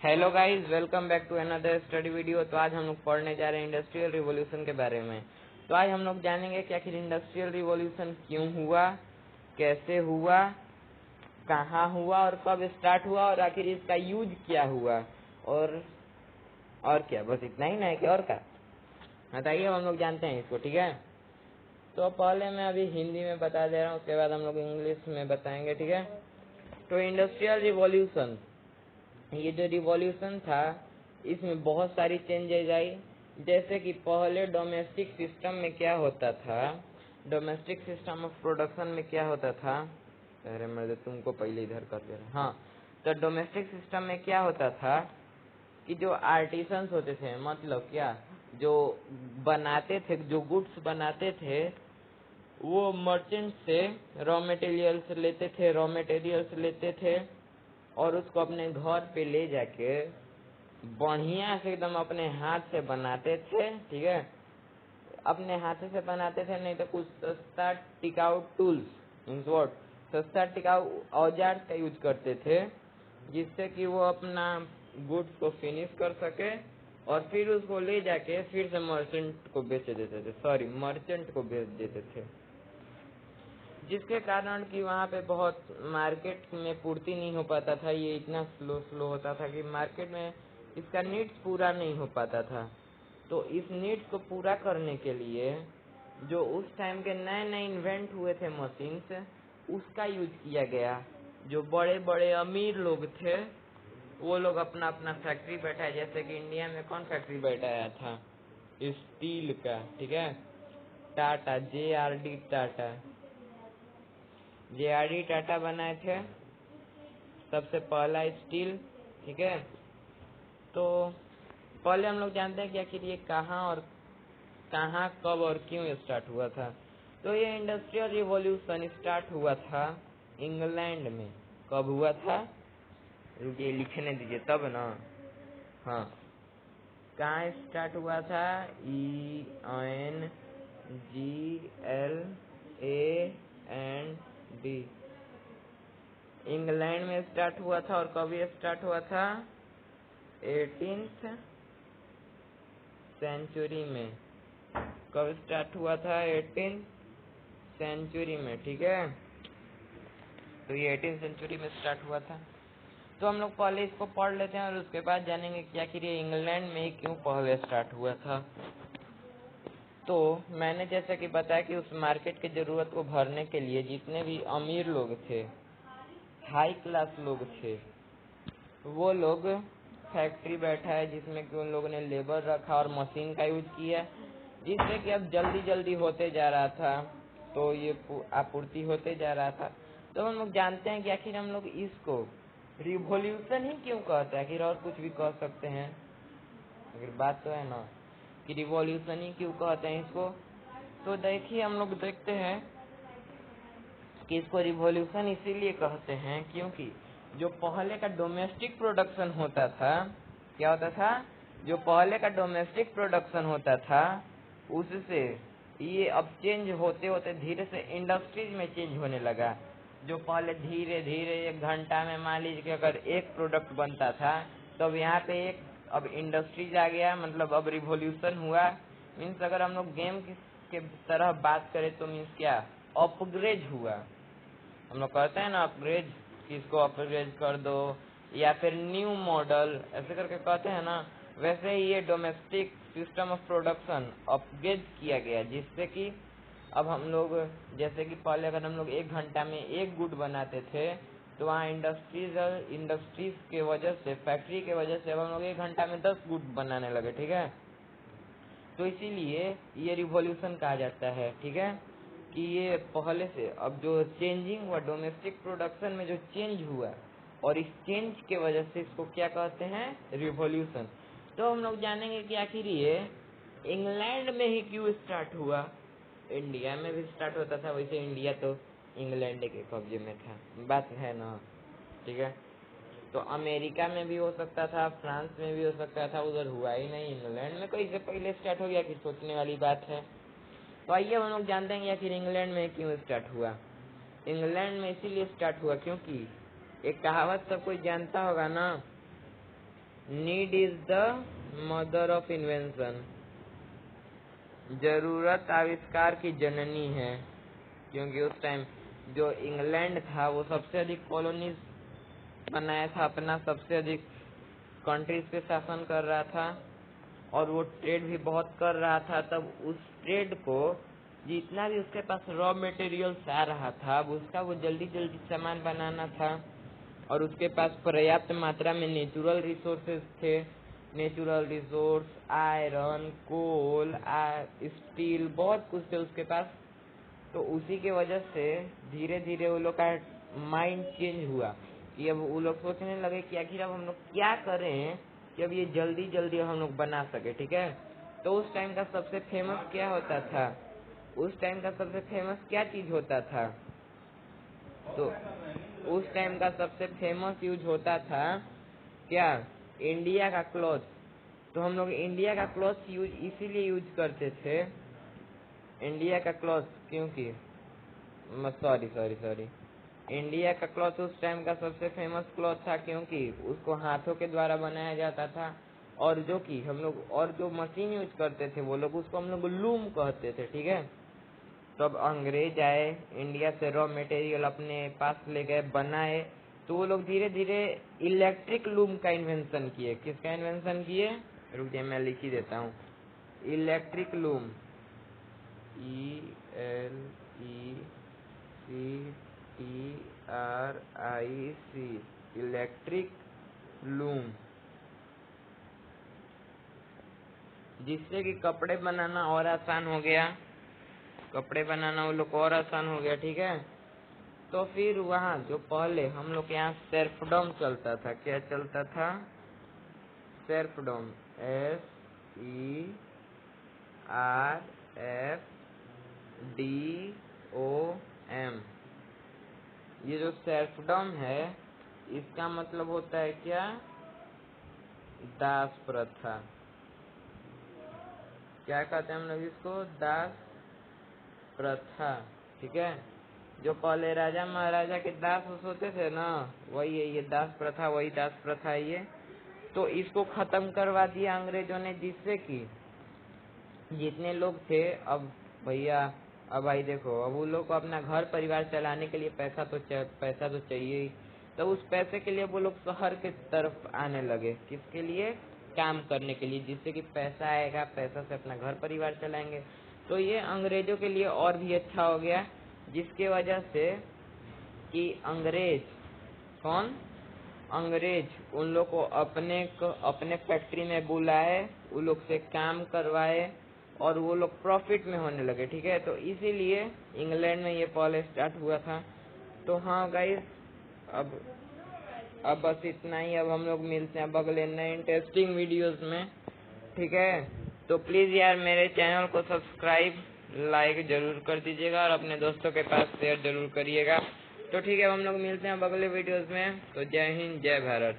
Hello guys, welcome back to another study video. तो आज हम लोग पढ़ने जा रहे हैं इंडस्ट्रियल रिवॉल्यूशन के बारे में। तो आज हम लोग जानेंगे कि आखिर इंडस्ट्रियल रिवॉल्यूशन क्यों हुआ, कैसे हुआ, कहाँ हुआ और कब स्टार्ट हुआ और आखिर इसका यूज क्या हुआ और क्या। बस इतना ही ना है कि और क्या बताइए, हम लोग जानते हैं इसको। ठीक है, तो पहले मैं अभी हिंदी में बता दे रहा हूँ, उसके बाद हम लोग इंग्लिश में बताएंगे। ठीक है, तो इंडस्ट्रियल रिवॉल्यूशन, ये जो रिवॉल्यूशन था इसमें बहुत सारी चेंजेज आई। जैसे कि पहले डोमेस्टिक सिस्टम में क्या होता था, डोमेस्टिक सिस्टम ऑफ प्रोडक्शन में क्या होता था। अरे मैं तुमको पहले इधर कर दे रहा। हाँ, तो डोमेस्टिक सिस्टम में क्या होता था कि जो आर्टिसंस होते थे, मतलब क्या, जो बनाते थे, जो गुड्स बनाते थे, वो मर्चेंट से रॉ मटेरियल्स लेते थे और उसको अपने घर पे ले जाके बढ़िया से एकदम अपने हाथ से बनाते थे। ठीक है, अपने हाथ से बनाते थे, नहीं तो कुछ सस्ता टिकाऊ टूल्स मीन्स व्हाट, सस्ता टिकाऊ औजार का यूज करते थे, जिससे कि वो अपना गुड्स को फिनिश कर सके और फिर उसको ले जाके फिर से मर्चेंट को बेच देते थे, जिसके कारण कि वहाँ पे बहुत मार्केट में पूर्ति नहीं हो पाता था। ये इतना स्लो होता था कि मार्केट में इसका नीड्स पूरा नहीं हो पाता था। तो इस नीड्स को पूरा करने के लिए जो उस टाइम के नए नए इन्वेंट हुए थे मशीन्स, उसका यूज किया गया। जो बड़े बड़े अमीर लोग थे वो लोग अपना अपना फैक्ट्री बैठाए, जैसे कि इंडिया में कौन फैक्ट्री बैठाया था स्टील का। ठीक है, टाटा, जे आर डी टाटा बनाए थे सबसे पहला स्टील। ठीक है, तो पहले हम लोग जानते हैं कि आखिर ये कहाँ कब और क्यों स्टार्ट हुआ था। तो ये इंडस्ट्रियल रिवॉल्यूशन स्टार्ट हुआ था इंग्लैंड में। कब हुआ था, रुकिए लिखने दीजिए तब ना। हाँ, कहाँ स्टार्ट हुआ था, ENGLAND, इंग्लैंड में स्टार्ट हुआ था। और कब ये स्टार्ट हुआ था, 18th सेंचुरी में। कब स्टार्ट हुआ था, 18th सेंचुरी में। ठीक है, तो ये 18th सेंचुरी में स्टार्ट हुआ था। तो हम लोग पहले इसको पढ़ लेते हैं और उसके बाद जानेंगे कि आखिर ये इंग्लैंड में ही क्यों पहले स्टार्ट हुआ था। तो मैंने जैसे कि बताया कि उस मार्केट की जरूरत को भरने के लिए जितने भी अमीर लोग थे, हाई क्लास लोग थे, वो लोग फैक्ट्री बैठाए जिसमें कि उन लोगों ने लेबर रखा और मशीन का यूज किया, जिससे कि अब जल्दी जल्दी होते जा रहा था, तो ये आपूर्ति होते जा रहा था। तो हम लोग जानते हैं कि आखिर हम लोग इसको रिवॉल्यूशन ही क्यों कहते हैं, आखिर और कुछ भी कह सकते हैं, आखिर बात तो है ना कि रिवॉल्यूशन ही क्यों कहते हैं इसको। तो देखिए, हम लोग देखते हैं कि इसको रिवॉल्यूशन इसीलिए कहते हैं क्योंकि जो पहले का डोमेस्टिक प्रोडक्शन होता था, क्या होता था, जो पहले का डोमेस्टिक प्रोडक्शन होता था उससे ये अब चेंज होते होते धीरे से इंडस्ट्रीज में चेंज होने लगा। जो पहले धीरे धीरे 1 घंटा में मान लीजिए कि अगर एक प्रोडक्ट बनता था, तो अब यहाँ पे एक अब इंडस्ट्रीज आ गया, मतलब अब रिवॉल्यूशन हुआ। मीन्स अगर हम लोग गेम के तरह बात करें तो मीन्स क्या, अपग्रेड हुआ। हम लोग कहते हैं ना अपग्रेड, किसको अपग्रेड कर दो या फिर न्यू मॉडल ऐसे करके कहते हैं ना, वैसे ही ये domestic system of production upgrade किया गया, जिससे कि अब हम लोग, जैसे कि पहले अगर हम लोग 1 घंटा में एक गुड बनाते थे, तो वहाँ इंडस्ट्रीज के वजह से, फैक्ट्री के वजह से अब हम लोग 1 घंटा में 10 गुड बनाने लगे। ठीक है, तो इसीलिए ये रिवॉल्यूशन कहा जाता है। ठीक है, कि ये पहले से अब जो चेंजिंग हुआ डोमेस्टिक प्रोडक्शन में, जो चेंज हुआ और इस चेंज के वजह से इसको क्या कहते हैं, रिवॉल्यूशन। तो हम लोग जानेंगे कि आखिर ये इंग्लैंड में ही क्यों स्टार्ट हुआ। इंडिया में भी स्टार्ट होता था, वैसे इंडिया तो इंग्लैंड के कब्जे में था, बात है ना। ठीक है, तो अमेरिका में भी हो सकता था, फ्रांस में भी हो सकता था, उधर हुआ ही नहीं, इंग्लैंड में कहीं से पहले स्टार्ट हो गया कि सोचने वाली बात है। तो आइए हम लोग जानते हैं या फिर इंग्लैंड में क्यों स्टार्ट हुआ। इंग्लैंड में इसीलिए स्टार्ट हुआ क्योंकि एक कहावत सब कोई जानता होगा ना need is the mother of invention, जरूरत आविष्कार की जननी है, क्योंकि उस टाइम जो इंग्लैंड था वो सबसे अधिक कॉलोनीज बनाया था अपना, सबसे अधिक कंट्रीज पे शासन कर रहा था और वो ट्रेड भी बहुत कर रहा था। तब उस ट्रेड को जितना भी उसके पास रॉ मटेरियल्स आ रहा था अब उसका वो जल्दी जल्दी सामान बनाना था और उसके पास पर्याप्त मात्रा में नेचुरल रिसोर्सेज थे, नेचुरल रिसोर्स, आयरन, कोल, स्टील, बहुत कुछ थे उसके पास। तो उसी के वजह से धीरे धीरे वो लोग का माइंड चेंज हुआ कि अब वो लोग सोचने लगे कि आखिर अब हम लोग क्या करें कि अब ये जल्दी जल्दी हम लोग बना सके, ठीक है। तो उस टाइम का सबसे फेमस क्या होता था, उस टाइम का सबसे फेमस क्या चीज होता था, तो उस टाइम का सबसे फेमस यूज होता था क्या, इंडिया का क्लॉथ। तो हम लोग इंडिया का क्लॉथ यूज इसीलिए यूज करते थे, इंडिया का क्लॉथ, क्योंकि सॉरी सॉरी सॉरी इंडिया का क्लॉथ उस टाइम का सबसे फेमस क्लॉथ था क्योंकि उसको हाथों के द्वारा बनाया जाता था और जो कि हम लोग और जो मशीन यूज करते थे वो लोग उसको हम लोग लूम कहते थे, ठीक है। तो अब अंग्रेज आए, इंडिया से रॉ मटेरियल अपने पास ले गए, बनाए, तो वो लोग धीरे धीरे इलेक्ट्रिक लूम का इन्वेंशन किए। किसका इन्वेंशन किए, रुक जाइए मैं लिख ही देता हूँ, electric loom, ELECTRIC, electric loom, जिससे कि कपड़े बनाना और आसान हो गया, कपड़े बनाना वो लोग को और आसान हो गया, ठीक है। तो फिर वहाँ जो पहले हम लोग के यहाँ सेल्फडॉम चलता था, क्या चलता था, सेल्फडॉम, SERFDOM। ये जो सेल्फडॉम है इसका मतलब होता है क्या, दास प्रथा। क्या कहते हैं हम लोग इसको, दास प्रथा, ठीक है। जो पहले राजा महाराजा के दास होते थे ना, वही है ये दास प्रथा, वही दास प्रथा है ये। तो इसको खत्म करवा दिया अंग्रेजों ने, जिससे कि जितने लोग थे, अब भैया अब भाई देखो, अब वो लोग को अपना घर परिवार चलाने के लिए पैसा तो चाहिए ही। तो उस पैसे के लिए वो लोग शहर के तरफ आने लगे, किसके लिए, काम करने के लिए, जिससे कि पैसा आएगा, पैसा से अपना घर परिवार चलाएंगे। तो ये अंग्रेजों के लिए और भी अच्छा हो गया, जिसके वजह से कि अंग्रेज, कौन, अंग्रेज उन लोग को अपने फैक्ट्री में बुलाए, उन लोग से काम करवाए और वो लोग प्रॉफिट में होने लगे, ठीक है। तो इसीलिए इंग्लैंड में ये पहले स्टार्ट हुआ था। तो हाँ गाइस, अब बस इतना ही। अब हम लोग मिलते हैं अब अगले नए इंटरेस्टिंग वीडियोस में, ठीक है। तो प्लीज यार मेरे चैनल को सब्सक्राइब लाइक जरूर कर दीजिएगा और अपने दोस्तों के पास शेयर जरूर करिएगा। तो ठीक है, हम लोग मिलते हैं अब अगले वीडियोस में। तो जय हिंद, जय भारत।